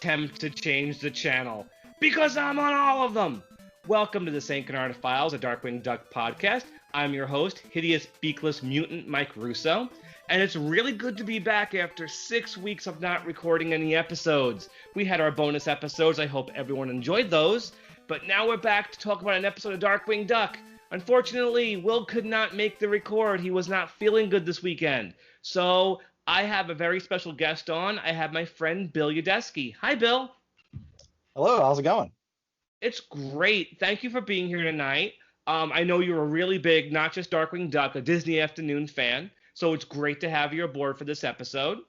attempt to change the channel, because I'm on all of them. Welcome to the St. Canard Files, a Darkwing Duck podcast. I'm your host, hideous, beakless mutant Mike Russo, and it's really good to be back after 6 weeks of not recording any episodes. We had our bonus episodes. I hope everyone enjoyed those, but now we're back to talk about an episode of Darkwing Duck. Unfortunately, Will could not make the record. He was not feeling good this weekend. So I have a very special guest on. I have my friend Bill Yadesky. Hi, Bill. Hello, how's it going? It's great. Thank you for being here tonight. I know you're a really big, not just Darkwing Duck, a Disney Afternoon fan. So it's great to have you aboard for this episode.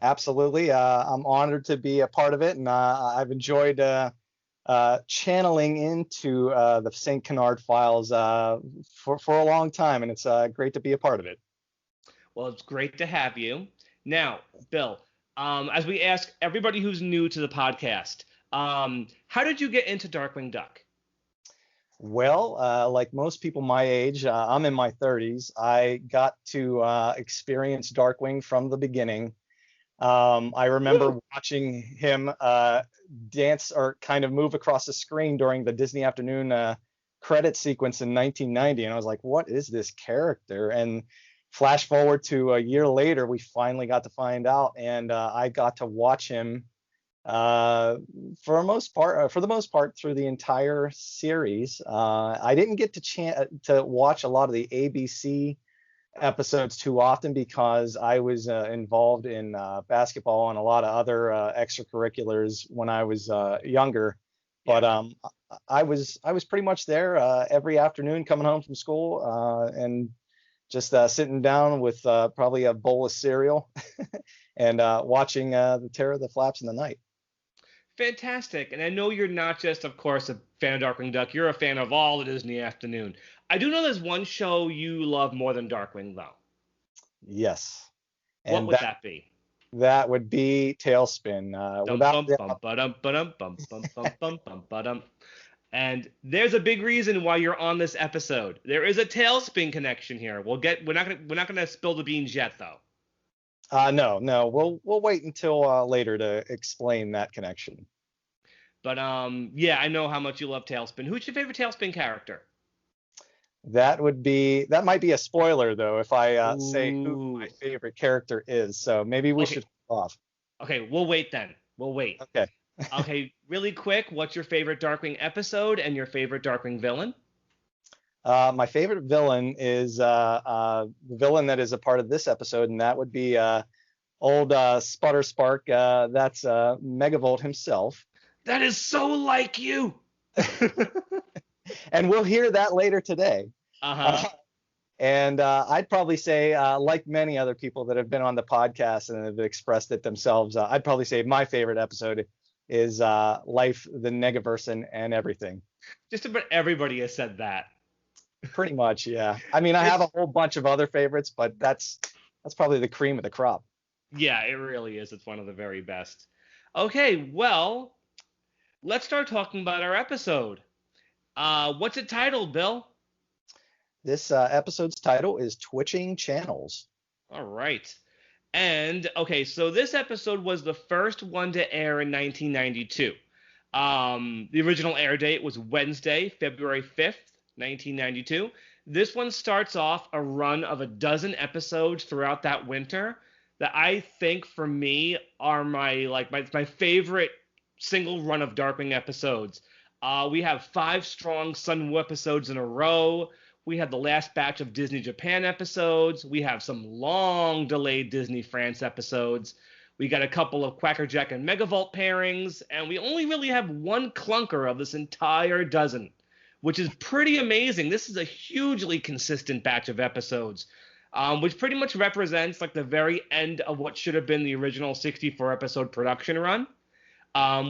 Absolutely. I'm honored to be a part of it, and I've enjoyed channeling into the St. Canard Files for a long time, and it's great to be a part of it. Well, it's great to have you. Now, Bill, as we ask everybody who's new to the podcast, how did you get into Darkwing Duck? Well, like most people my age, I'm in my 30s. I got to experience Darkwing from the beginning. I remember watching him dance or kind of move across the screen during the Disney Afternoon credit sequence in 1990, and I was like, what is this character? And flash forward to a year later, we finally got to find out, and I got to watch him for the most part through the entire series. I didn't get to watch a lot of the ABC episodes too often because I was involved in basketball and a lot of other extracurriculars when I was younger. But I was pretty much there every afternoon coming home from school and just sitting down with probably a bowl of cereal and watching the Terror of the Flaps in the Night. Fantastic. And I know you're not just, of course, a fan of Darkwing Duck. You're a fan of all the Disney Afternoon. I do know there's one show you love more than Darkwing, though. Yes. And what would that be? That would be Tailspin. And there's a big reason why you're on this episode. There is a Tailspin connection here. We're not gonna spill the beans yet, though. No. We'll wait until later to explain that connection. But yeah, I know how much you love Tailspin. Who's your favorite Tailspin character? That might be a spoiler though if I say who my favorite character is. So maybe we should hold off. Okay, we'll wait then. We'll wait. Okay. Okay, really quick, what's your favorite Darkwing episode and your favorite Darkwing villain? My favorite villain is the villain that is a part of this episode, and that would be old Sputter Spark. That's Megavolt himself. That is so like you. And we'll hear that later today. And I'd probably say, like many other people that have been on the podcast and have expressed it themselves, I'd probably say my favorite episode is Life, the Negaverse, and Everything. Just about everybody has said that. Pretty much, yeah. I mean, I have a whole bunch of other favorites, but that's probably the cream of the crop. Yeah, it really is. It's one of the very best. Okay, well, let's start talking about our episode. What's it titled, Bill? This episode's title is Twitching Channels. All right. And, okay, so this episode was the first one to air in 1992. The original air date was Wednesday, February 5th. 1992. This one starts off a run of a dozen episodes throughout that winter that I think for me are my favorite single run of Darkwing episodes. We have 5 strong Sunwoo episodes in a row. We have the last batch of Disney Japan episodes. We have some long delayed Disney France episodes. We got a couple of Quackerjack and Megavolt pairings, and we only really have one clunker of this entire dozen, which is pretty amazing. This is a hugely consistent batch of episodes, which pretty much represents like the very end of what should have been the original 64-episode production run,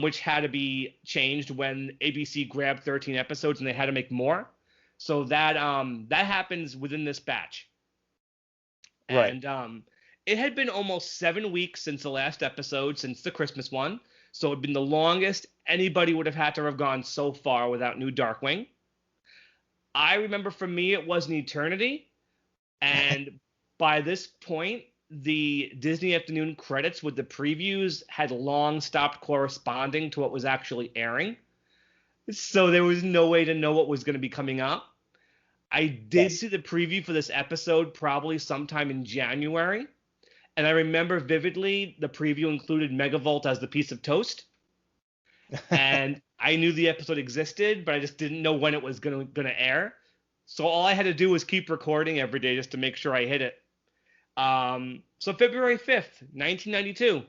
which had to be changed when ABC grabbed 13 episodes and they had to make more. So that happens within this batch. Right. And it had been almost 7 weeks since the last episode, since the Christmas one. So it had been the longest anybody would have had to have gone so far without new Darkwing. I remember for me, it was an eternity. And by this point, the Disney Afternoon credits with the previews had long stopped corresponding to what was actually airing. So there was no way to know what was going to be coming up. I did Yes. see the preview for this episode probably sometime in January. And I remember vividly the preview included Megavolt as the piece of toast. And I knew the episode existed, but I just didn't know when it was gonna air. So all I had to do was keep recording every day just to make sure I hit it. So February 5th, 1992,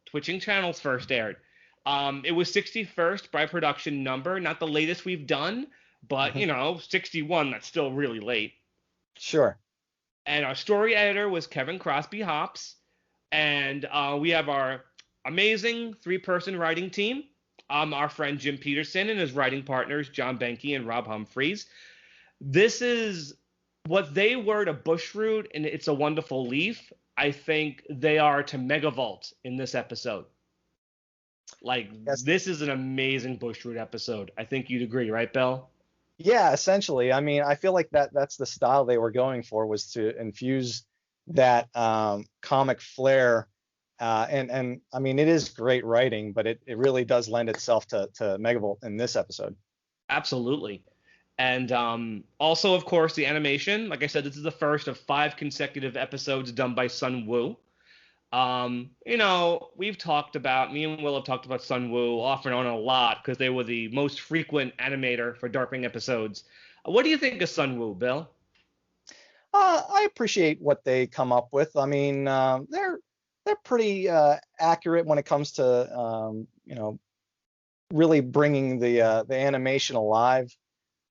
Twitching Channels first aired. It was 61st by production number, not the latest we've done, but 61, that's still really late. Sure. And our story editor was Kevin Crosby Hops. And we have our amazing 3-person writing team. Our friend Jim Peterson and his writing partners, John Benke and Rob Humphreys. This is what they were to Bushroot and It's a Wonderful Leaf. I think they are to Megavolt in this episode. Like, Yes. This is an amazing Bushroot episode. I think you'd agree, right, Bill? Yeah, essentially. I mean, I feel like that's the style they were going for, was to infuse that comic flair. And I mean, it is great writing, but it really does lend itself to Megavolt in this episode. Absolutely. And also, of course, the animation. Like I said, this is the first of 5 consecutive episodes done by Sun Wu. We've talked about, me and Will have talked about Sun Wu off and on a lot because they were the most frequent animator for Darkwing episodes. What do you think of Sun Wu, Bill? I appreciate what they come up with. I mean, they're pretty accurate when it comes to really bringing the animation alive.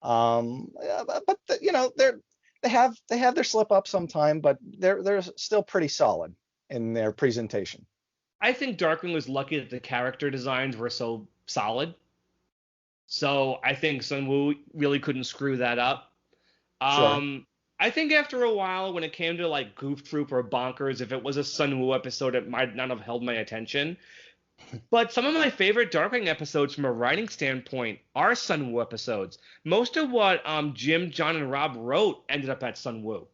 But they have their slip up sometime, but they're still pretty solid in their presentation. I think Darkwing was lucky that the character designs were so solid. So I think Sun Wu really couldn't screw that up. Sure. I think after a while, when it came to like Goof Troop or Bonkers, if it was a Sun Wu episode, it might not have held my attention. But some of my favorite Darkwing episodes from a writing standpoint are Sun Wu episodes. Most of what Jim, John, and Rob wrote ended up at Sun Wu.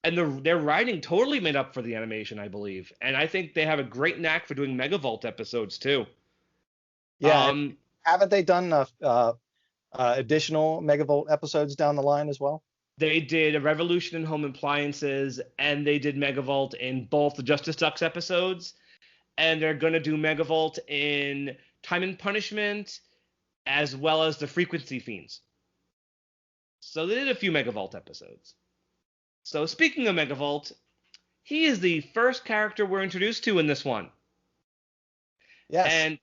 And their writing totally made up for the animation, I believe. And I think they have a great knack for doing Megavolt episodes, too. Yeah. Haven't they done additional Megavolt episodes down the line as well? They did a Revolution in Home Appliances, and they did Megavolt in both the Justice Ducks episodes. And they're going to do Megavolt in Time and Punishment, as well as the Frequency Fiends. So they did a few Megavolt episodes. So speaking of Megavolt, he is the first character we're introduced to in this one. Yes. And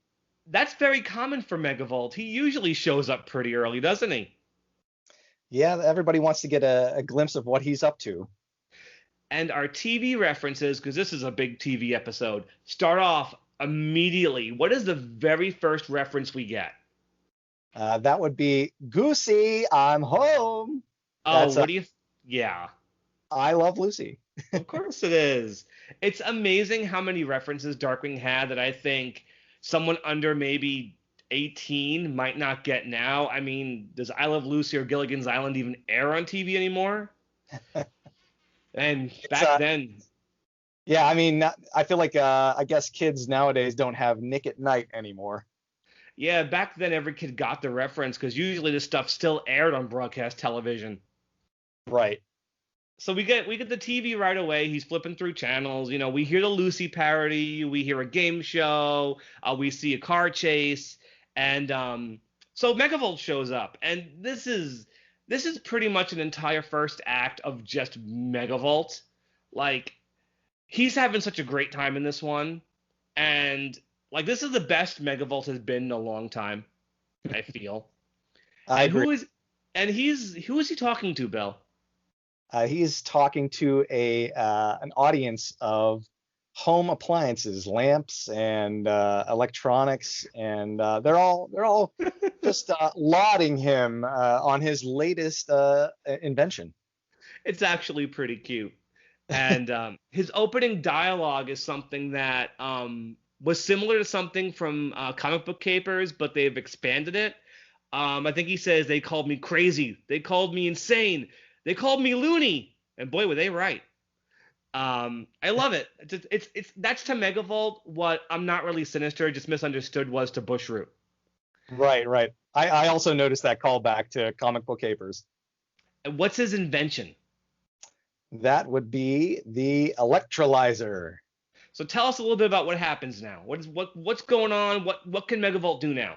that's very common for Megavolt. He usually shows up pretty early, doesn't he? Yeah, everybody wants to get a glimpse of what he's up to. And our TV references, because this is a big TV episode, start off immediately. What is the very first reference we get? That would be Goosey, I'm home. Oh, what do you... Yeah. I Love Lucy. Of course it is. It's amazing how many references Darkwing had that I think someone under maybe 18 might not get now. I mean, does I Love Lucy or Gilligan's Island even air on TV anymore? And back then... Yeah, I mean, I feel like I guess kids nowadays don't have Nick at Night anymore. Yeah, back then every kid got the reference because usually this stuff still aired on broadcast television. Right. So we get the TV right away. He's flipping through channels. We hear the Lucy parody. We hear a game show. We see a car chase. And so Megavolt shows up. And this is pretty much an entire first act of just Megavolt. Like, he's having such a great time in this one. And, like, this is the best Megavolt has been in a long time, I feel. I agree. Who is he talking to, Bill? He's talking to an audience of home appliances, lamps, and electronics, and they're all just lauding him on his latest invention. It's actually pretty cute, and his opening dialogue is something that was similar to something from Comic Book Capers, but they've expanded it. I think he says, "They called me crazy. They called me insane. They called me loony." And boy, were they right. I love it. It's that's to Megavolt what I'm Not Really Sinister, just misunderstood was to Bushroot. Right, right. I also noticed that callback to comic book capers. And what's his invention? That would be the electrolyzer. So tell us a little bit about what happens now. What's going on? What can Megavolt do now?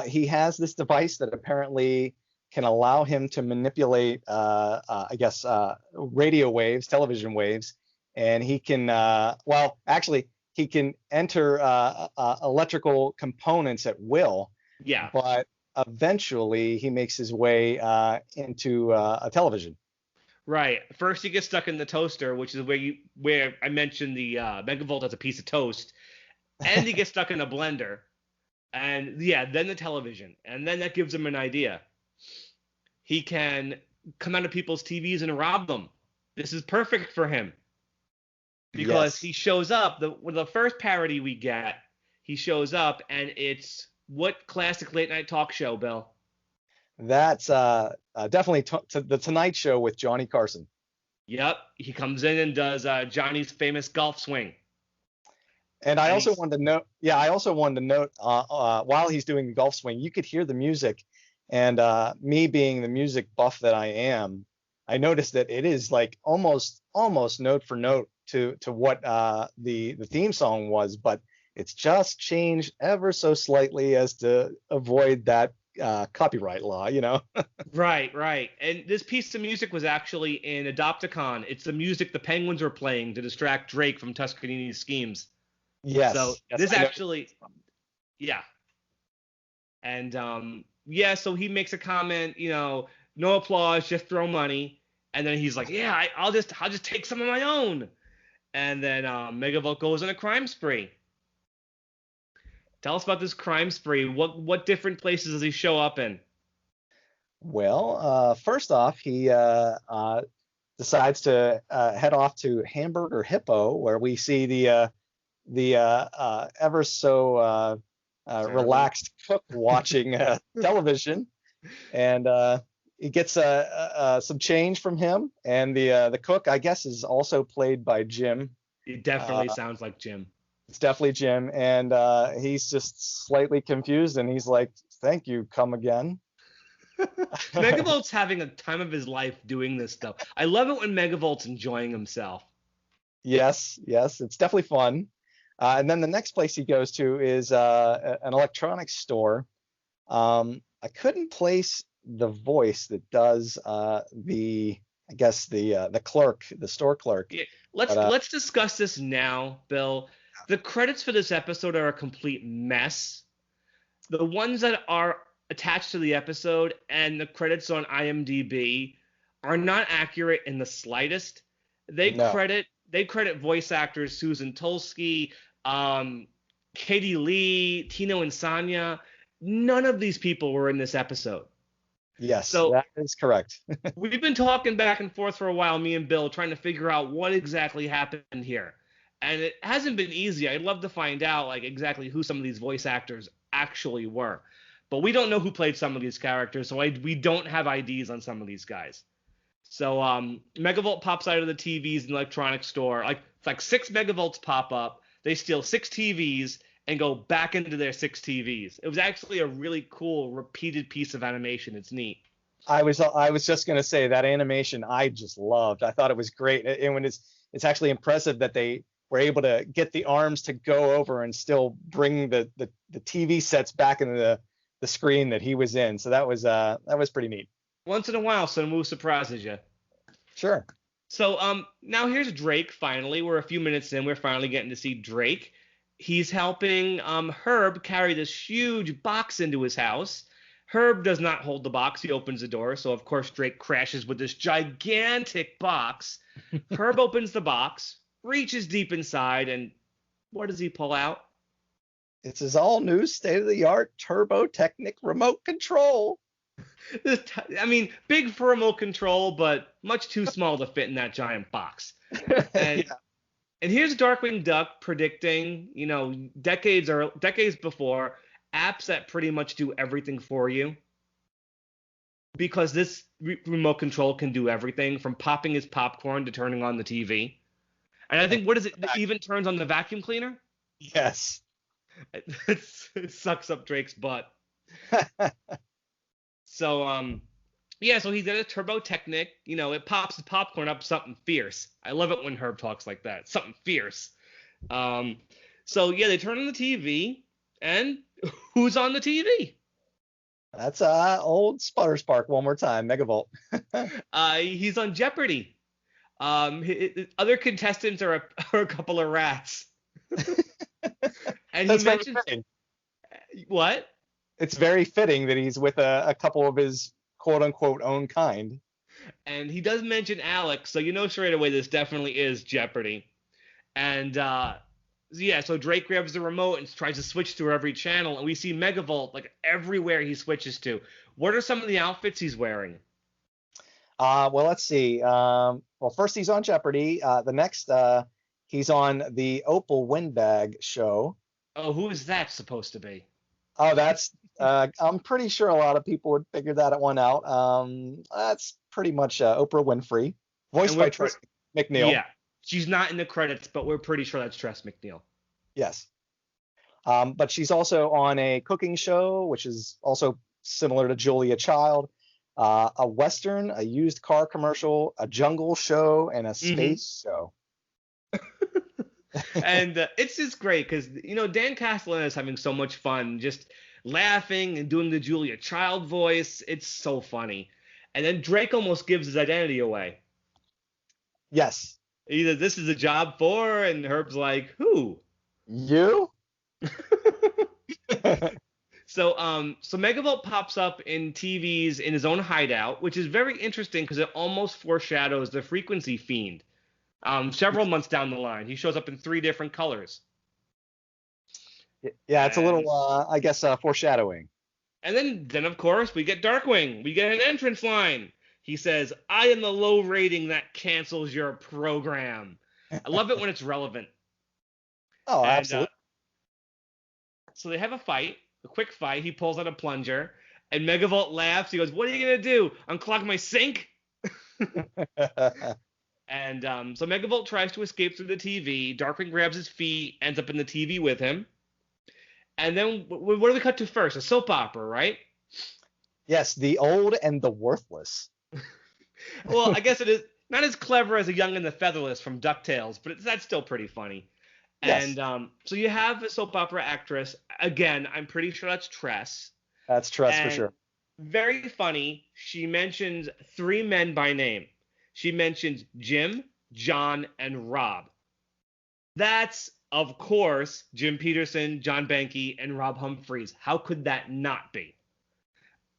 He has this device that apparently can allow him to manipulate, I guess, radio waves, television waves, and he can, well, actually, he can enter electrical components at will, Yeah. but eventually he makes his way into a television. Right. First, you get stuck in the toaster, which is where I mentioned the Megavolt as a piece of toast, and you get stuck in a blender, and yeah, then the television, and then that gives him an idea. He can come out of people's TVs and rob them. This is perfect for him because Yes. he shows up. The first parody we get, he shows up, and it's what classic late night talk show, Bill? That's definitely the Tonight Show with Johnny Carson. Yep, he comes in and does Johnny's famous golf swing. And I also wanted to note, while he's doing the golf swing, you could hear the music. And me being the music buff that I am, I noticed that it is like almost note for note to what the theme song was, but it's just changed ever so slightly as to avoid that copyright law, you know? Right, right. And this piece of music was actually in Adopticon. It's the music the Penguins were playing to distract Drake from Tuscanini's schemes. Yes. So yes, this actually, yeah. And yeah, so he makes a comment, no applause, just throw money. And then he's like, yeah, I'll just take some of my own. And then Megavolt goes on a crime spree. Tell us about this crime spree. What different places does he show up in? Well, first off, he decides to head off to Hamburger Hippo, where we see the ever so relaxed cook watching television, and he gets some change from him. And the cook, I guess, is also played by Jim. It definitely sounds like Jim. It's definitely Jim, and he's just slightly confused, and he's like, "Thank you, come again." Megavolt's having a time of his life doing this stuff. I love it when Megavolt's enjoying himself. Yes, it's definitely fun. And then the next place he goes to is an electronics store. I couldn't place the voice that does the clerk, the store clerk. Yeah, let's discuss this now, Bill. The credits for this episode are a complete mess. The ones that are attached to the episode and the credits on IMDb are not accurate in the slightest. They credit voice actors Susan Tolsky, Katie Lee, Tino Insania. None of these people were in this episode. Yes, so that is correct. We've been talking back and forth for a while, me and Bill, trying to figure out what exactly happened here. And it hasn't been easy. I'd love to find out exactly who some of these voice actors actually were. But we don't know who played some of these characters, so we don't have IDs on some of these guys. So Megavolt pops out of the TVs in the electronics store. Like 6 Megavolts pop up. They steal 6 TVs and go back into their 6 TVs. It was actually a really cool repeated piece of animation. It's neat. I was just gonna say that animation I just loved. I thought it was great, and when it's actually impressive that they were able to get the arms to go over and still bring the TV sets back into the screen that he was in. So that was pretty neat. Once in a while, some move surprises you. Sure. So now here's Drake. Finally, we're a few minutes in. We're finally getting to see Drake. He's helping Herb carry this huge box into his house. Herb does not hold the box. He opens the door. So, of course, Drake crashes with this gigantic box. Herb opens the box, reaches deep inside, and what does he pull out? It's his all-new state-of-the-art Turbo Technic remote control. Big for remote control, but much too small to fit in that giant box. And, yeah. And here's Darkwing Duck predicting, decades before, apps that pretty much do everything for you. because this remote control can do everything from popping his popcorn to turning on the TV. And I think, what is it? It even turns on the vacuum cleaner. Yes. It sucks up Drake's butt. So yeah, so he's got a Turbo Technic. It pops the popcorn up something fierce. I love it when Herb talks like that. Something fierce. So yeah, they turn on the TV, and who's on the TV? That's old Sputter Spark one more time, Megavolt. He's on Jeopardy. Other contestants are a couple of rats. And That's he mentions very fitting. What? It's very fitting that he's with a couple of his quote unquote own kind. And he does mention Alex, so you know straight away this definitely is Jeopardy. And yeah, so Drake grabs the remote and tries to switch through every channel, and we see Megavolt like everywhere he switches to. What are some of the outfits he's wearing? Well, let's see. Well, first he's on Jeopardy. The next, he's on the Opal Windbag show. Oh, who is that supposed to be? Oh, that's. I'm pretty sure a lot of people would figure that one out. That's pretty much Oprah Winfrey, voiced by Tress McNeil. Yeah, she's not in the credits, but we're pretty sure that's Tress McNeil. Yes. But she's also on a cooking show, which is also similar to Julia Child. A Western, a used car commercial, a jungle show, and a space show. And it's just great because, Dan Castellaneta is having so much fun just laughing and doing the Julia Child voice. It's so funny. And then Drake almost gives his identity away. Yes. Either this is a job for, and Herb's like, who? You? So Megavolt pops up in TVs in his own hideout, which is very interesting because it almost foreshadows the Frequency Fiend. Several months down the line, he shows up in 3 different colors. Yeah, it's a little, I guess, foreshadowing. And then of course we get Darkwing. We get an entrance line. He says, "I am the low rating that cancels your program." I love it when it's relevant. Oh, absolutely. So they have a quick fight. He pulls out a plunger, and Megavolt laughs. He goes, "What are you gonna do? Unclog my sink?" And so Megavolt tries to escape through the TV. Darkwing grabs his feet, ends up in the TV with him. And then what do we cut to first? A soap opera, right? Yes, The Old and the Worthless. Well, I guess it is not as clever as A Young and the Featherless from Ducktales, but that's still pretty funny. Yes. And so you have a soap opera actress. Again, I'm pretty sure that's Tress. That's Tress for sure. Very funny. She mentions 3 men by name. She mentions Jim, John, and Rob. That's, of course, Jim Peterson, John Banky, and Rob Humphreys. How could that not be?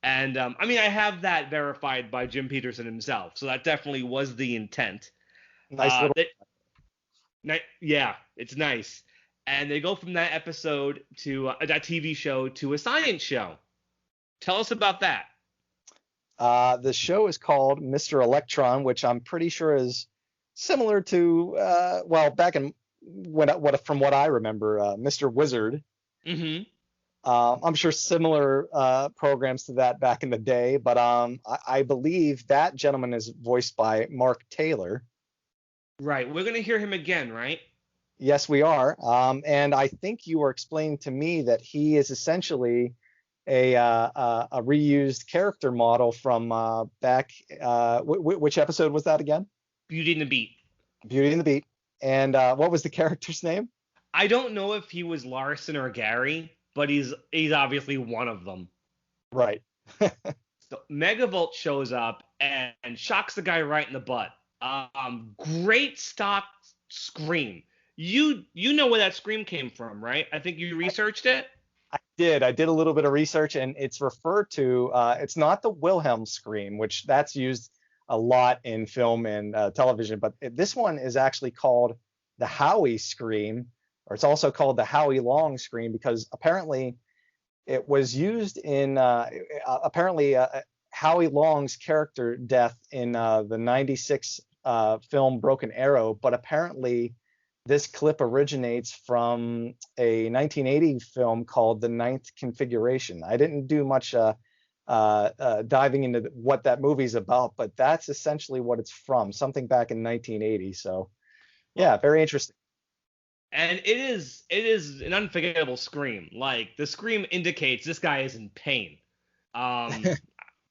And I have that verified by Jim Peterson himself, so that definitely was the intent. Nice little. Yeah, it's nice. And they go from that episode to that TV show to a science show. Tell us about that. The show is called Mr. Electron, which I'm pretty sure is similar to, back in from what I remember, Mr. Wizard. Mm-hmm. I'm sure similar programs to that back in the day, but I believe that gentleman is voiced by Mark Taylor. Right. We're going to hear him again, right? Yes, we are. And I think you were explaining to me that he is essentially a reused character model from back. Which episode was that again? Beauty and the Beat. Beauty and the Beat. And what was the character's name? I don't know if he was Larson or Gary, but he's obviously one of them. Right. So Megavolt shows up and shocks the guy right in the butt. Great stock scream. You know where that scream came from, right? I think you researched it. I did a little bit of research, and it's referred to. It's not the Wilhelm scream, which that's used a lot in film and television, but this one is actually called the Howie scream, or it's also called the Howie Long scream, because apparently it was used in Howie Long's character death in the '96 film Broken Arrow, but apparently this clip originates from a 1980 film called The Ninth Configuration. I didn't do much diving into what that movie's about, but that's essentially what it's from, something back in 1980. So yeah, Well, very interesting. and it is an unforgettable scream. Like the scream indicates this guy is in pain. Um,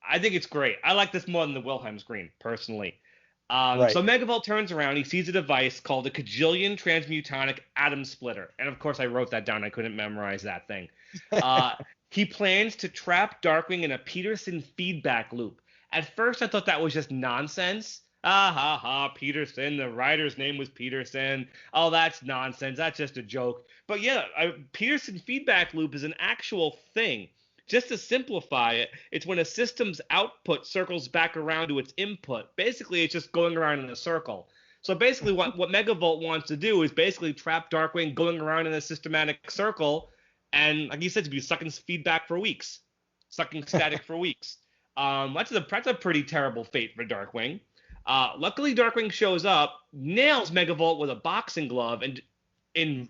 I think it's great. I like this more than the Wilhelm scream, personally. Right. So Megavolt turns around. He sees a device called a Cajillion Transmutonic Atom Splitter. And of course, I wrote that down. I couldn't memorize that thing. Uh, he plans to trap Darkwing in a Peterson feedback loop. At first, I thought that was just nonsense. Ah ha ha, Peterson. The writer's name was Peterson. Oh, that's nonsense. That's just a joke. But yeah, a Peterson feedback loop is an actual thing. Just to simplify it, it's when a system's output circles back around to its input. Basically, it's just going around in a circle. So basically, what Megavolt wants to do is basically trap Darkwing going around in a systematic circle, and like you said, to be sucking feedback for weeks, sucking static for weeks. That's a pretty terrible fate for Darkwing. Luckily, Darkwing shows up, nails Megavolt with a boxing glove, and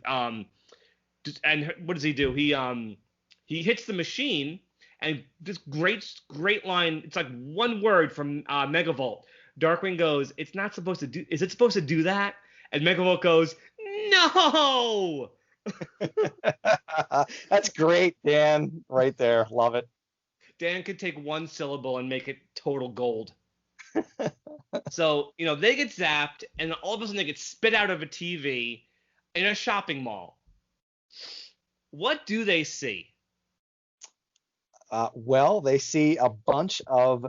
what does he do? He hits the machine, and this great line. It's like one word from Megavolt. Darkwing goes, "It's not supposed to do. Is it supposed to do that?" And Megavolt goes, "No." That's great, Dan. Right there. Love it. Dan could take one syllable and make it total gold. So they get zapped, and all of a sudden they get spit out of a TV in a shopping mall. What do they see? Well, they see a bunch of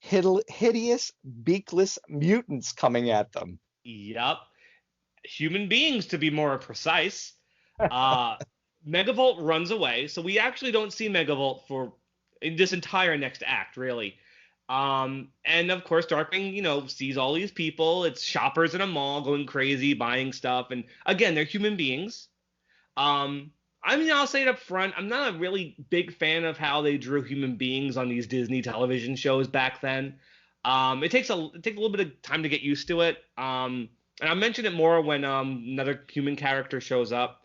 hideous, beakless mutants coming at them. Yup. Human beings, to be more precise. Uh, Megavolt runs away, so we actually don't see Megavolt for in this entire next act, really. And of course, Darkwing, sees all these people. It's shoppers in a mall going crazy, buying stuff, and again, they're human beings. I'll say it up front. I'm not a really big fan of how they drew human beings on these Disney television shows back then. It takes a little bit of time to get used to it. And I'll mention it more when another human character shows up.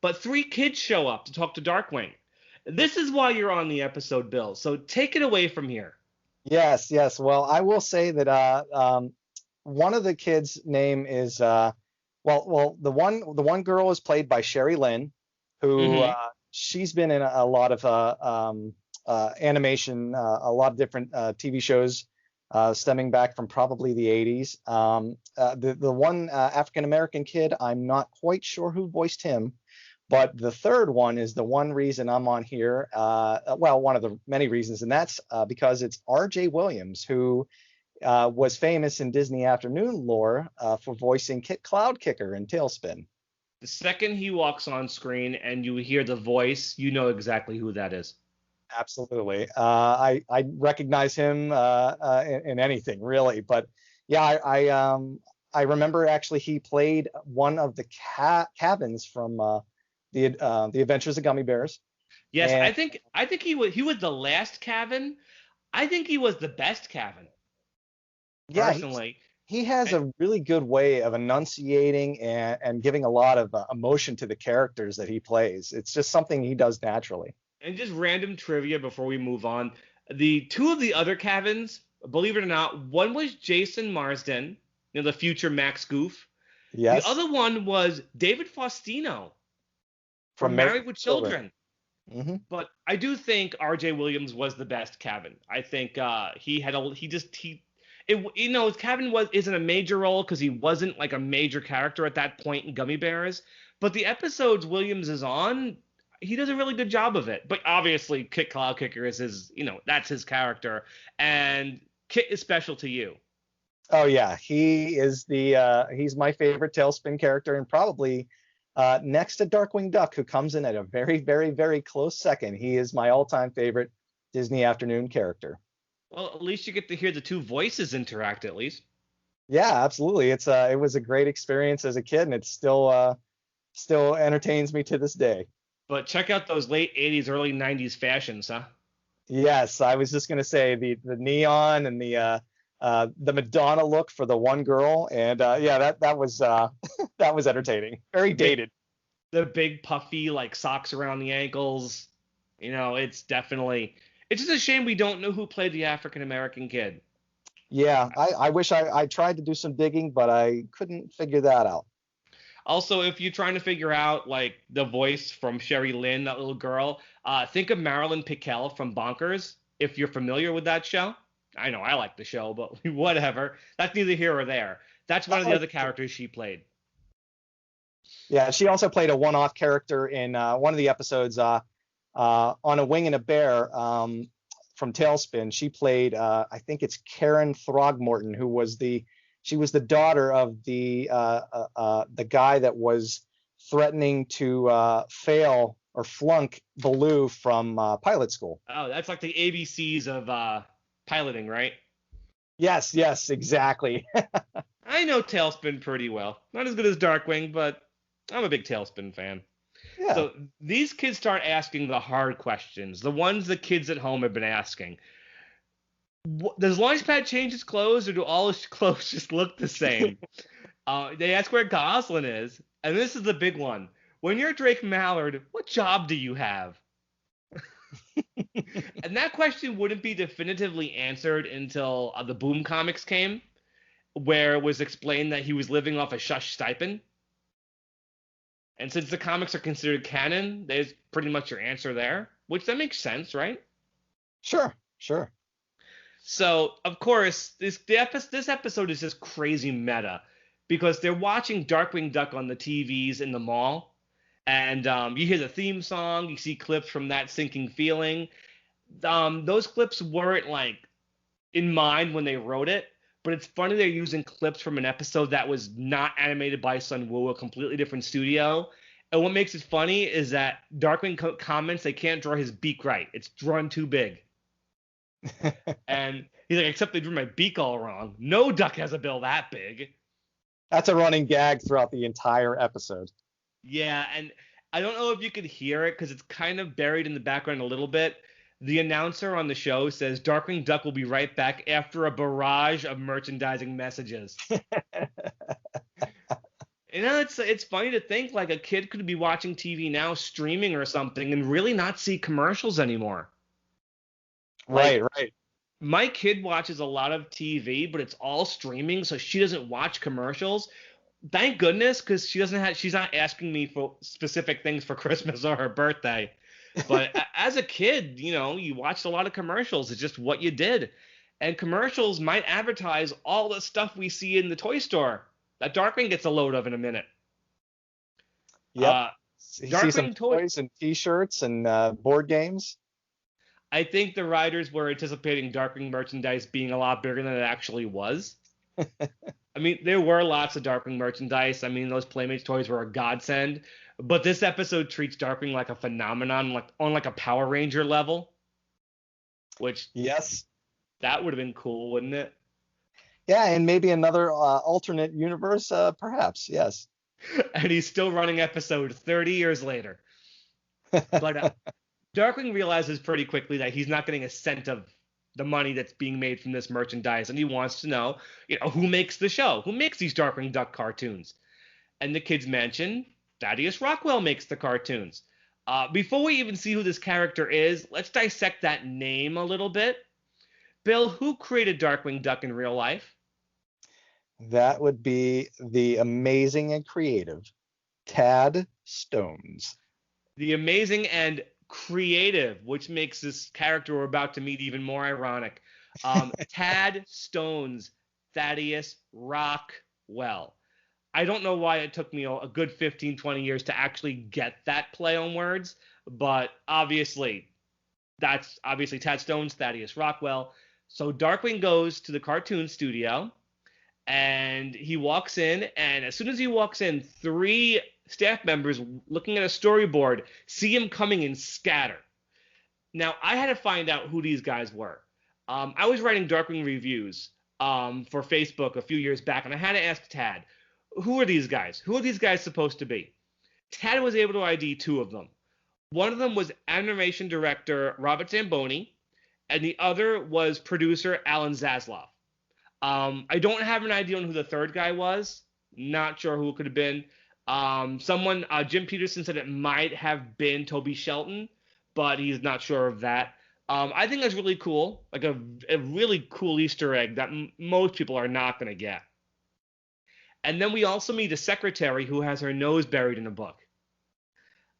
But three kids show up to talk to Darkwing. This is why you're on the episode, Bill. So take it away from here. Yes, yes. Well, I will say that one of the kids' name is the one girl is played by Sherry Lynn, who Mm-hmm. she's been in a lot of animation, a lot of different TV shows stemming back from probably the 80s. The one African American kid, I'm not quite sure who voiced him, but the third one is the one reason I'm on here. Well, one of the many reasons, and that's because it's R.J. Williams, who was famous in Disney Afternoon lore for voicing Cloud Kicker in Tailspin. The second he walks on screen and you hear the voice, you know exactly who that is. Absolutely. I recognize him in anything really, but yeah, I remember actually he played one of the cabins from the Adventures of Gummy Bears. Yes, And I think he was the last Cavan. I think he was the best Cavan, yeah, personally. he has And, a really good way of enunciating and giving a lot of emotion to the characters that he plays. It's just something he does naturally. and just random trivia before we move on. The two of the other Cavans, believe it or not, one was Jason Marsden, the future Max Goof. The Yes, other one was David Faustino from from Married Married with with Children. Children. Hmm. But I do think R.J. Williams was the best Cavan. I think Cavan isn't a major role because he wasn't like a major character at that point in Gummy Bears. But the episodes Williams is on, he does a really good job of it. But obviously, Cloud Kicker is that's his character, and Kit is special to you. Oh yeah, he's my favorite Tailspin character, and probably next to Darkwing Duck, who comes in at a very, very, very close second. He is my all-time favorite Disney Afternoon character. Well, at least you get to hear the two voices interact at least. Yeah, absolutely. It was a great experience as a kid, and it still entertains me to this day. But check out those late 80s, early 90s fashions, huh? Yes, I was just gonna say the neon and the Madonna look for the one girl, and yeah, that was that was entertaining. Very Big, dated. the big puffy like socks around the ankles. It's definitely It's just a shame we don't know who played the African American kid. Yeah, I wish I tried to do some digging, but I couldn't figure that out. Also, if you're trying to figure out like the voice from Sherry Lynn, that little girl, think of Marilyn Pickell from Bonkers. If you're familiar with that show, I know I like the show, but whatever. That's neither here or there. That's one of the Oh, other characters she played. yeah, she also played a one-off character in one of the episodes on A Wing and a Bear from Tailspin. She played, I think it's Karen Throgmorton, she was the daughter of the guy that was threatening to fail or flunk Baloo from pilot school. Oh, that's like the ABCs of piloting, right? Yes, yes, exactly. I know Tailspin pretty well. Not as good as Darkwing, but I'm a big Tailspin fan. Yeah. So these kids start asking the hard questions, the ones the kids at home have been asking. Does Launchpad change his clothes, or do all his clothes just look the same? They ask where Goslin is, and this is the big one. When you're Drake Mallard, what job do you have? And that question wouldn't be definitively answered until the Boom comics came, where it was explained that he was living off a shush stipend. And since the comics are considered canon, there's pretty much your answer there, which that makes sense, right? Sure, sure. So, of course, this episode is just crazy meta because they're watching Darkwing Duck on the TVs in the mall, and you hear the theme song, you see clips from That Sinking Feeling. Those clips weren't like in mind when they wrote it, but it's funny they're using clips from an episode that was not animated by Sun Wu, a completely different studio. And what makes it funny is that Darkwing comments they can't draw his beak right. It's drawn too big. And he's like, except they drew my beak all wrong. No duck has a bill that big. That's a running gag throughout the entire episode. Yeah, and I don't know if you could hear it because it's kind of buried in the background a little bit. The announcer on the show says Darkwing Duck will be right back after a barrage of merchandising messages. You know, it's funny to think like a kid could be watching TV now, streaming or something, and really not see commercials anymore. Right, Like, right. my kid watches a lot of TV, but it's all streaming, so she doesn't watch commercials. Thank goodness, because she's not asking me for specific things for Christmas or her birthday. But as a kid, you know, you watched a lot of commercials. It's just what you did. And commercials might advertise all the stuff we see in the toy store that Darkwing gets a load of in a minute. Yep. You see some Darkwing toys and T-shirts and board games. I think the writers were anticipating Darkwing merchandise being a lot bigger than it actually was. I mean, there were lots of Darkwing merchandise. I mean, those Playmates toys were a godsend. But this episode treats Darkwing like a phenomenon, like on like a Power Ranger level. Which, yes, that would have been cool, wouldn't it? Yeah, and maybe another alternate universe, perhaps. Yes. And he's still running episode 30 years later. But Darkwing realizes pretty quickly that he's not getting a cent of the money that's being made from this merchandise, and he wants to know, you know, who makes the show? Who makes these Darkwing Duck cartoons? And the kids mention Thaddeus Rockwell makes the cartoons. Before we even see who this character is, let's dissect that name a little bit. Bill, who created Darkwing Duck in real life? That would be the amazing and creative Tad Stones. The amazing and creative, which makes this character we're about to meet even more ironic. Tad Stones, Thaddeus Rockwell. I don't know why it took me a good 15, 20 years to actually get that play on words, but obviously, that's obviously Tad Stones, Thaddeus Rockwell. So Darkwing goes to the cartoon studio, and he walks in, and as soon as he walks in, 3 staff members looking at a storyboard see him coming and scatter. Now, I had to find out who these guys were. I was writing Darkwing reviews for Facebook a few years back, and I had to ask Tad, who are these guys? Who are these guys supposed to be? Tad was able to ID 2 of them. One of them was animation director Robert Zamboni, and the other was producer Alan Zaslav. I don't have an idea on who the third guy was. Not sure who it could have been. Jim Peterson said it might have been Toby Shelton, but he's not sure of that. I think that's really cool, like a really cool Easter egg that most people are not going to get. And then we also meet a secretary who has her nose buried in a book.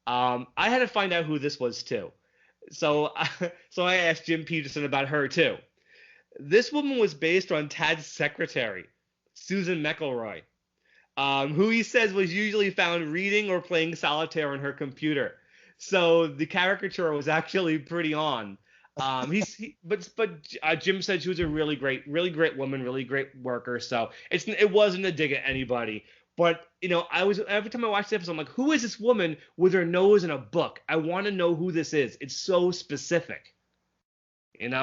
I had to find out who this was too. So, so I asked Jim Peterson about her too. This woman was based on Tad's secretary, Susan McElroy, who he says was usually found reading or playing solitaire on her computer. So the caricature was actually pretty on. Jim said she was a really great woman, really great worker. So it wasn't a dig at anybody. But I was every time I watched the episode, I'm like, who is this woman with her nose in a book? I want to know who this is. It's so specific, And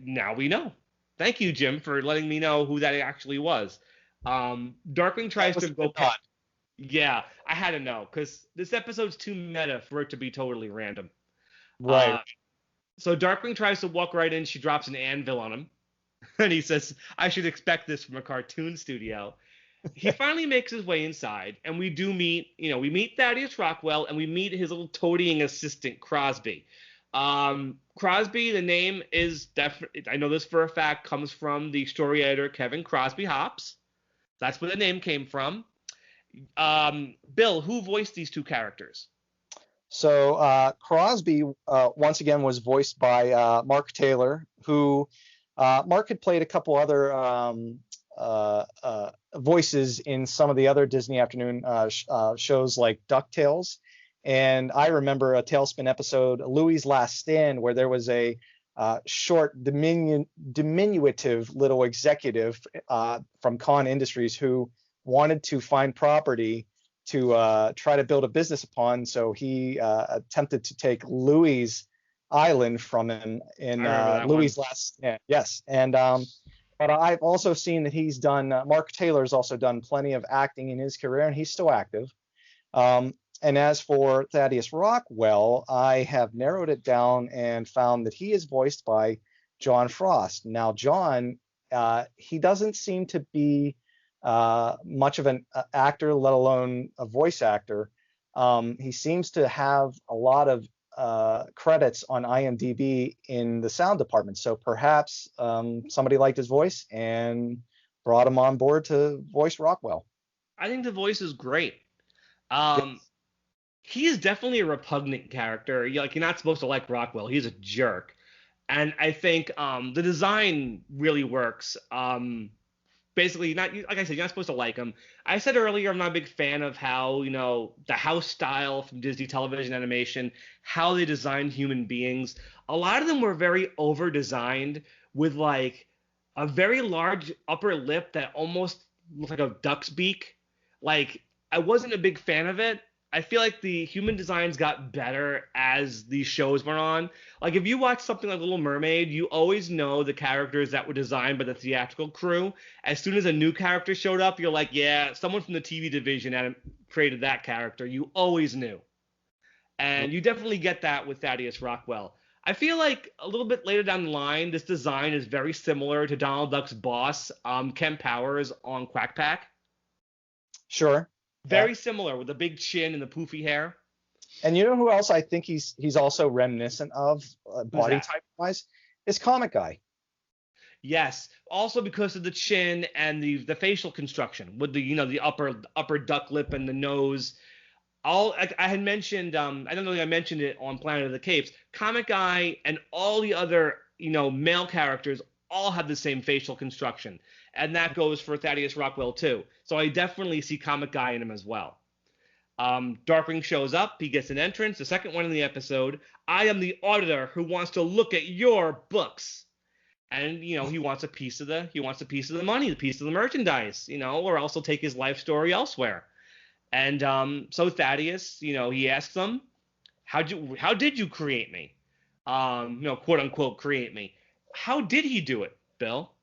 now we know. Thank you, Jim, for letting me know who that actually was. Darkwing tries to go. Yeah, I had to know because this episode's too meta for it to be totally random. Right. So Darkwing tries to walk right in. She drops an anvil on him, and he says, "I should expect this from a cartoon studio." He finally makes his way inside, and we do meet. We meet Thaddeus Rockwell, and we meet his little toadying assistant Crosby. Crosby, the name is definitely, I know this for a fact, comes from the story editor Kevin Crosby Hops. That's where the name came from. Bill, who voiced these two characters? So Crosby, once again, was voiced by Mark Taylor, who Mark had played a couple other voices in some of the other Disney Afternoon shows like Ducktales. And I remember a Tailspin episode, Louie's Last Stand, where there was a short, diminutive little executive from Con Industries who wanted to find property to try to build a business upon. So he attempted to take Louie's island from him in Louie's Last Stand. Yes. And but I've also seen that he's done, Mark Taylor's also done plenty of acting in his career, and he's still active. And as for Thaddeus Rockwell, I have narrowed it down and found that he is voiced by John Frost. Now, John, he doesn't seem to be much of an actor, let alone a voice actor. He seems to have a lot of credits on IMDb in the sound department. So perhaps somebody liked his voice and brought him on board to voice Rockwell. I think the voice is great. Yes. He is definitely a repugnant character. You're not supposed to like Rockwell. He's a jerk. And I think the design really works. Basically, like I said, you're not supposed to like him. I said earlier I'm not a big fan of how, the house style from Disney television animation, how they design human beings. A lot of them were very over-designed with like a very large upper lip that almost looked like a duck's beak. Like, I wasn't a big fan of it. I feel like the human designs got better as these shows went on. Like, if you watch something like Little Mermaid, you always know the characters that were designed by the theatrical crew. As soon as a new character showed up, you're like, yeah, someone from the TV division created that character. You always knew. And you definitely get that with Thaddeus Rockwell. I feel like a little bit later down the line, this design is very similar to Donald Duck's boss, Ken Powers on Quack Pack. Sure. Very similar with the big chin and the poofy hair. And you know who else I think he's also reminiscent of, body type wise, is Comic Guy. Yes, also because of the chin and the facial construction with the upper duck lip and the nose. I had mentioned I don't know if I mentioned it on Planet of the Capes. Comic Guy and all the other male characters all have the same facial construction. And that goes for Thaddeus Rockwell, too. So I definitely see Comic Guy in him as well. Darkwing shows up. He gets an entrance, the second one in the episode. I am the auditor who wants to look at your books. And, he wants a piece of the money, the piece of the merchandise, or else he'll take his life story elsewhere. And so Thaddeus, he asks him, how did you create me? Quote unquote, create me. How did he do it, Bill?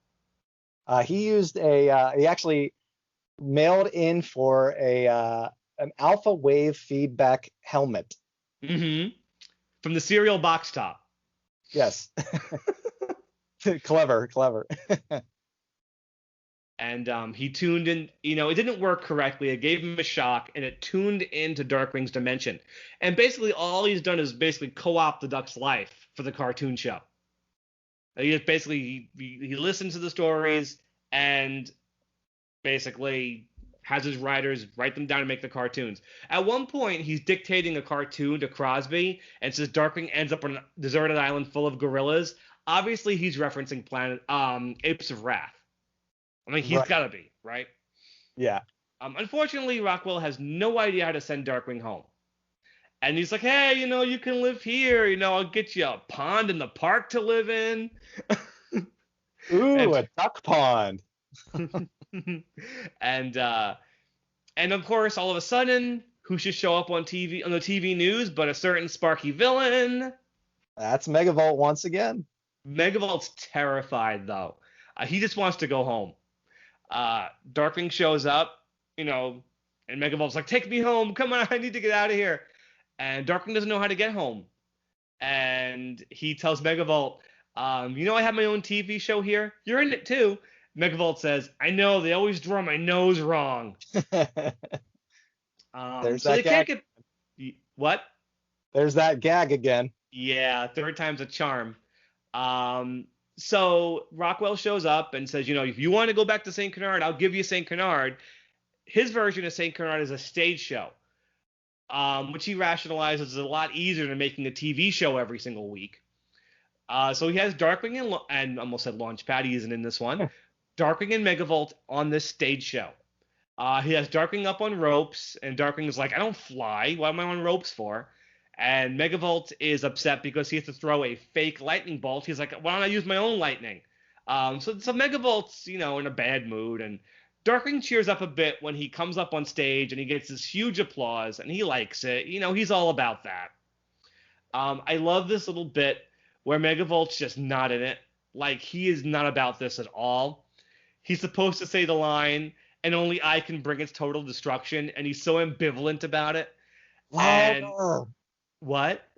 He actually mailed in for an alpha wave feedback helmet. Mm-hmm. From the cereal box top. Yes. Clever. And he tuned in, it didn't work correctly. It gave him a shock, and it tuned into Darkwing's dimension. And basically all he's done is basically co-opt the Duck's life for the cartoon show. He just basically he listens to the stories and basically has his writers write them down and make the cartoons. At one point, he's dictating a cartoon to Crosby and says Darkwing ends up on a deserted island full of gorillas. Obviously, he's referencing Planet Apes of Wrath. I mean, he's Right. got to be, right? Yeah. Unfortunately, Rockwell has no idea how to send Darkwing home. And he's like, hey, you can live here. I'll get you a pond in the park to live in. Ooh, and, a duck pond. and of course, all of a sudden, who should show up on the TV news but a certain Sparky villain? That's Megavolt once again. Megavolt's terrified, though. He just wants to go home. Darkwing shows up, and Megavolt's like, take me home. Come on, I need to get out of here. And Darkwing doesn't know how to get home. And he tells Megavolt, I have my own TV show here. You're in it, too. Megavolt says, I know, they always draw my nose wrong. There's so that they gag. can't get... What? There's that gag again. Yeah, third time's a charm. So Rockwell shows up and says, if you want to go back to St. Canard, I'll give you St. Canard. His version of St. Canard is a stage show, which he rationalizes is a lot easier than making a TV show every single week. So he has Darkwing and almost said Launchpad. He isn't in this one. Darkwing and Megavolt on this stage show. He has Darkwing up on ropes, and Darkwing is like, I don't fly. What am I on ropes for? And Megavolt is upset because he has to throw a fake lightning bolt. He's like, why don't I use my own lightning? So Megavolt's, in a bad mood, and Darkwing cheers up a bit when he comes up on stage and he gets this huge applause, and he likes it. He's all about that. I love this little bit where Megavolt's just not in it. Like, he is not about this at all. He's supposed to say the line, and only I can bring its total destruction, and he's so ambivalent about it. Louder. What?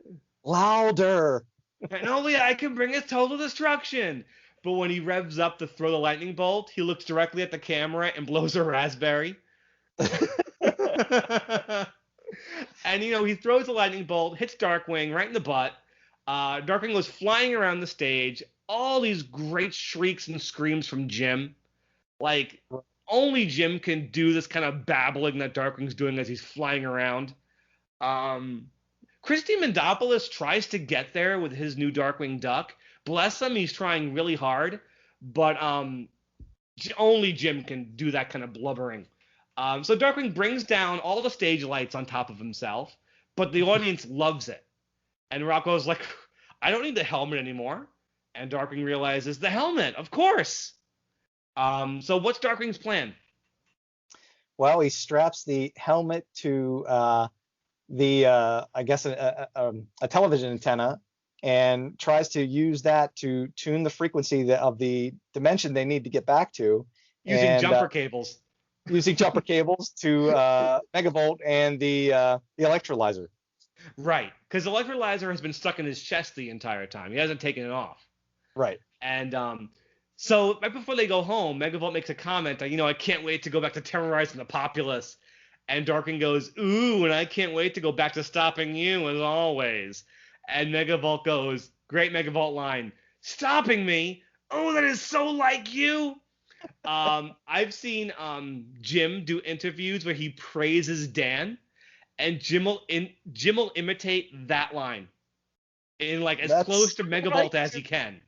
Louder. And only I can bring its total destruction. But when he revs up to throw the lightning bolt, he looks directly at the camera and blows a raspberry. And, he throws the lightning bolt, hits Darkwing right in the butt. Darkwing goes flying around the stage. All these great shrieks and screams from Jim. Like, only Jim can do this kind of babbling that Darkwing's doing as he's flying around. Christy Mendopoulos tries to get there with his new Darkwing Duck. Bless him, he's trying really hard. But only Jim can do that kind of blubbering. So Darkwing brings down all the stage lights on top of himself, but the audience loves it. And Rocco's like, I don't need the helmet anymore. And Darkwing realizes, the helmet, of course. So what's Darkwing's plan? Well, he straps the helmet to I guess a television antenna, and tries to use that to tune the frequency of the dimension they need to get back to. Using jumper cables. Using jumper cables to Megavolt and the electrolyzer. Right, because the electrolyzer has been stuck in his chest the entire time. He hasn't taken it off. Right. And so right before they go home, Megavolt makes a comment, I can't wait to go back to terrorizing the populace. And Darkwing goes, ooh, and I can't wait to go back to stopping you as always. And Megavolt goes, great Megavolt line, stopping me? Oh, that is so like you. I've seen Jim do interviews where he praises Dan, and Jim will imitate that line in like as close to Megavolt as he can.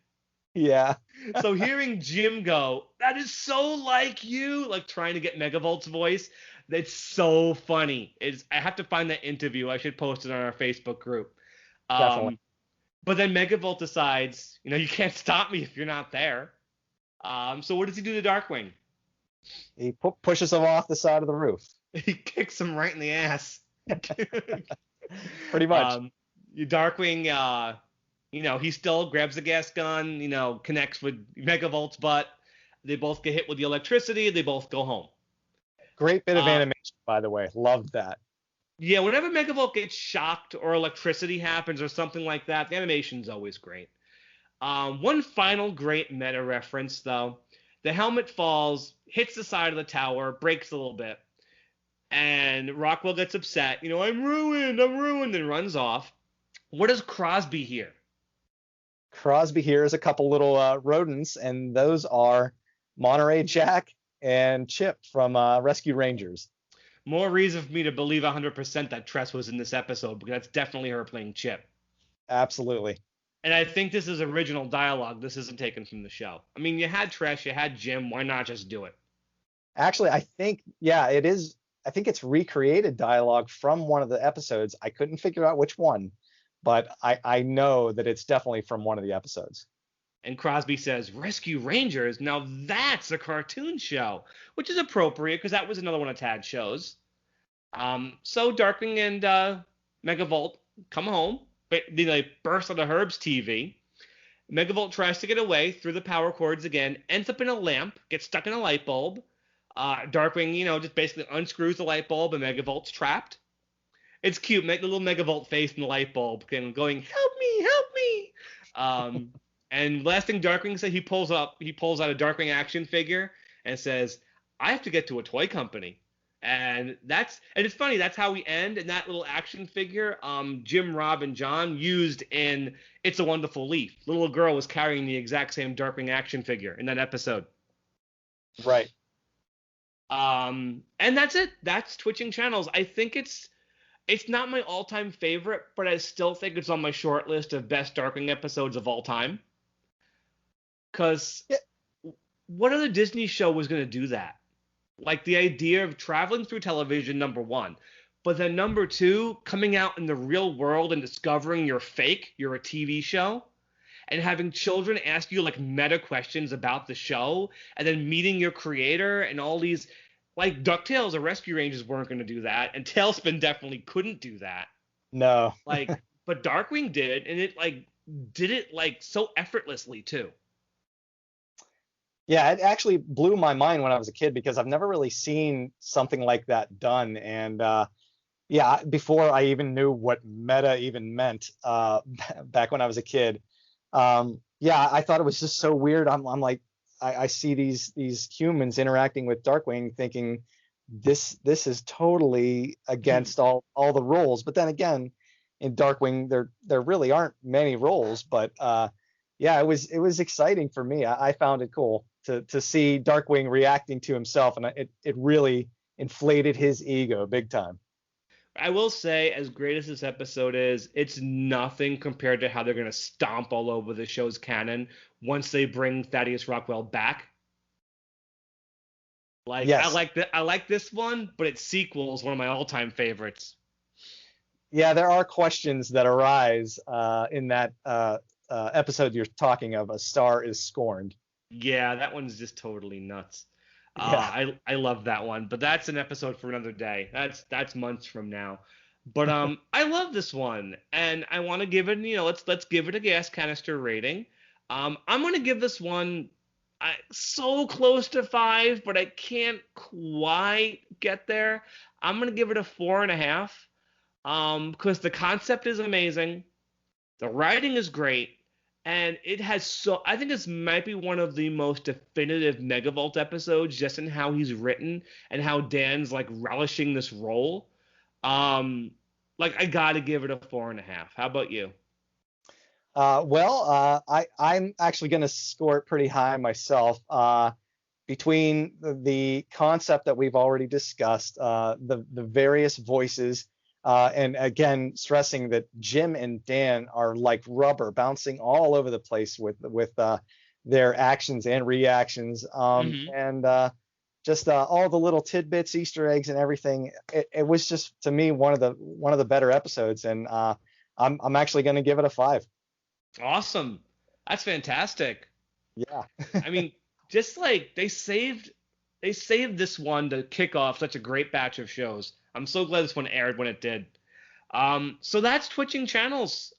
Yeah. So hearing Jim go, that is so like you, like trying to get Megavolt's voice, that's so funny. I have to find that interview. I should post it on our Facebook group. Definitely. But then Megavolt decides, you can't stop me if you're not there. So what does he do to Darkwing? He pushes him off the side of the roof. He kicks him right in the ass. Pretty much. Darkwing, he still grabs the gas gun, connects with Megavolt's butt. They both get hit with the electricity. They both go home. Great bit of animation, by the way. Loved that. Yeah, whenever Megavolt gets shocked or electricity happens or something like that, the animation's always great. One final great meta reference, though. The helmet falls, hits the side of the tower, breaks a little bit. And Rockwell gets upset. I'm ruined, and runs off. What does Crosby hear? Crosby hears a couple little rodents, and those are Monterey Jack and Chip from Rescue Rangers. More reason for me to believe 100% that Tress was in this episode, because that's definitely her playing Chip. Absolutely. And I think this is original dialogue. This isn't taken from the show. I mean, you had Tress, you had Jim. Why not just do it? Actually, I think, yeah, it is. I think it's recreated dialogue from one of the episodes. I couldn't figure out which one, but I know that it's definitely from one of the episodes. And Crosby says, Rescue Rangers? Now that's a cartoon show, which is appropriate because that was another one of Tad's shows. So Darkwing and Megavolt come home. They burst on the Herb's TV. Megavolt tries to get away through the power cords again, ends up in a lamp, gets stuck in a light bulb. Darkwing, just basically unscrews the light bulb, and Megavolt's trapped. It's cute, make the little Megavolt face in the light bulb, going, "Help me, help me!" And last thing Darkwing said, he pulls out a Darkwing action figure and says, "I have to get to a toy company." And it's funny, that's how we end. And that little action figure, Jim, Rob, and John used in It's a Wonderful Leaf. The little girl was carrying the exact same Darkwing action figure in that episode. Right. And that's it. That's Twitching Channels. I think it's not my all-time favorite, but I still think it's on my short list of best Darkwing episodes of all time. Because what other Disney show was going to do that? Like the idea of traveling through television, number one. But then number two, coming out in the real world and discovering you're fake, you're a TV show. And having children ask you like meta questions about the show, and then meeting your creator and all these, like Ducktales or Rescue Rangers weren't going to do that, and Tailspin definitely couldn't do that. No. But Darkwing did, and it did it so effortlessly too. Yeah, it actually blew my mind when I was a kid because I've never really seen something like that done. And before I even knew what meta even meant, back when I was a kid. I thought it was just so weird. I'm like, I see these humans interacting with Darkwing, thinking this is totally against all the rules. But then again, in Darkwing, there really aren't many rules. But it was exciting for me. I found it cool to see Darkwing reacting to himself, and it really inflated his ego big time. I will say, as great as this episode is, it's nothing compared to how they're going to stomp all over the show's canon once they bring Thaddeus Rockwell back. Yes. I like this one, but its sequel is one of my all-time favorites. Yeah, there are questions that arise in that episode you're talking of. A Star is Scorned. Yeah, that one's just totally nuts. Yeah. I love that one, but that's an episode for another day. That's months from now. But I love this one, and I want to give it, let's give it a gas canister rating. I'm gonna give this one so close to 5, but I can't quite get there. I'm gonna give it a 4.5. Because the concept is amazing, the writing is great. And it has I think this might be one of the most definitive Megavolt episodes, just in how he's written and how Dan's relishing this role. I gotta give it a 4.5. How about you? I'm actually gonna score it pretty high myself. Between the concept that we've already discussed, the various voices. And again, stressing that Jim and Dan are like rubber, bouncing all over the place with their actions and reactions, and just all the little tidbits, Easter eggs, and everything. It was just, to me, one of the better episodes, and I'm actually going to give it a 5. Awesome, that's fantastic. Yeah. I mean, just they saved this one to kick off such a great batch of shows. I'm so glad this one aired when it did. So that's Twitching Channels.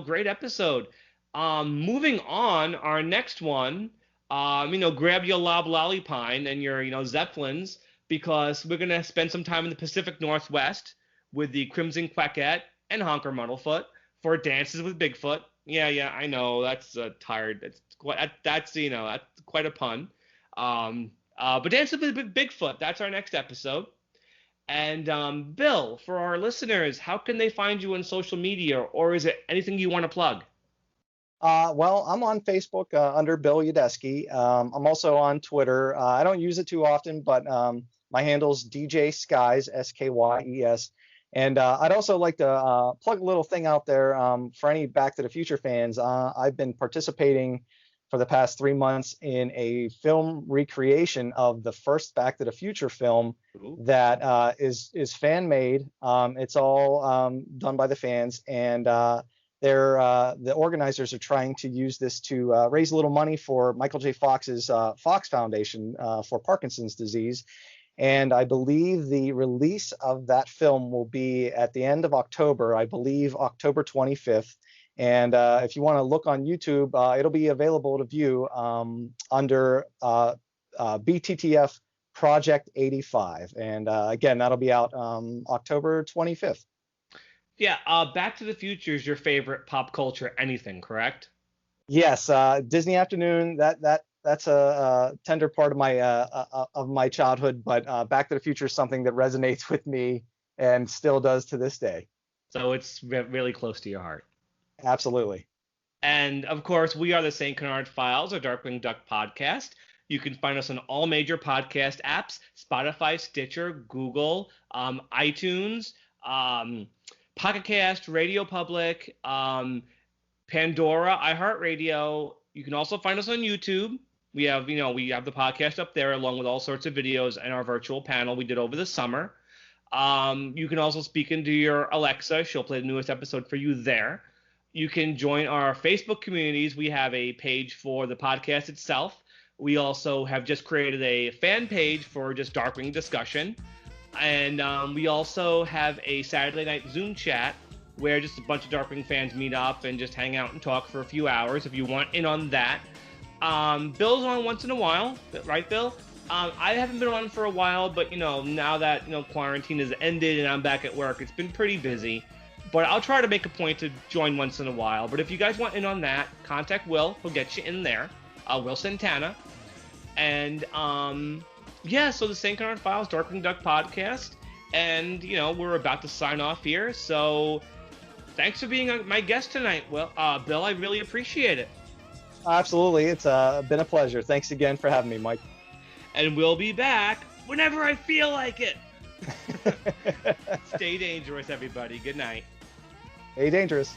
Great episode. Moving on, our next one, grab your lollipine and your, Zeppelins, because we're going to spend some time in the Pacific Northwest with the Crimson Quackette and Honker Muddlefoot for Dances with Bigfoot. Yeah, I know, that's tired. That's quite a pun. But Dances with Bigfoot, that's our next episode. And Bill, for our listeners, how can they find you on social media, or is it anything you want to plug? Well, I'm on Facebook under Bill Yadesky. I'm also on Twitter. I don't use it too often, but my handle's DJ Skies, Skyes. And I'd also like to plug a little thing out there for any Back to the Future fans. I've been participating for the past 3 months in a film recreation of the first Back to the Future film Ooh. that is fan made. It's all done by the fans, and the organizers are trying to use this to raise a little money for Michael J. Fox's Fox Foundation for Parkinson's disease. And I believe the release of that film will be at the end of October, I believe October 25th. And if you want to look on YouTube, it'll be available to view under BTTF Project 85. And again, that'll be out October 25th. Yeah, Back to the Future is your favorite pop culture anything, correct? Yes, Disney Afternoon. That's a tender part of my childhood, but Back to the Future is something that resonates with me and still does to this day. So it's really close to your heart. Absolutely. And of course, we are the St. Canard Files, a Darkwing Duck podcast. You can find us on all major podcast apps: Spotify, Stitcher, Google, iTunes, Pocket Cast, Radio Public, Pandora, iHeartRadio. You can also find us on YouTube. We have the podcast up there along with all sorts of videos and our virtual panel we did over the summer. You can also speak into your Alexa. She'll play the newest episode for you there. You can join our Facebook communities. We have a page for the podcast itself. We also have just created a fan page for just Darkwing discussion. And we also have a Saturday night Zoom chat where just a bunch of Darkwing fans meet up and just hang out and talk for a few hours if you want in on that. Bill's on once in a while, right, Bill? I haven't been on for a while, but now that quarantine has ended and I'm back at work, it's been pretty busy. But I'll try to make a point to join once in a while. But if you guys want in on that, contact Will. He'll get you in there. Will Santana. And so the St. Canard Files Darkwing Duck podcast. And we're about to sign off here. So thanks for being my guest tonight. Well, Bill, I really appreciate it. Absolutely. It's been a pleasure. Thanks again for having me, Mike. And we'll be back whenever I feel like it. Stay dangerous, everybody. Good night. Stay dangerous.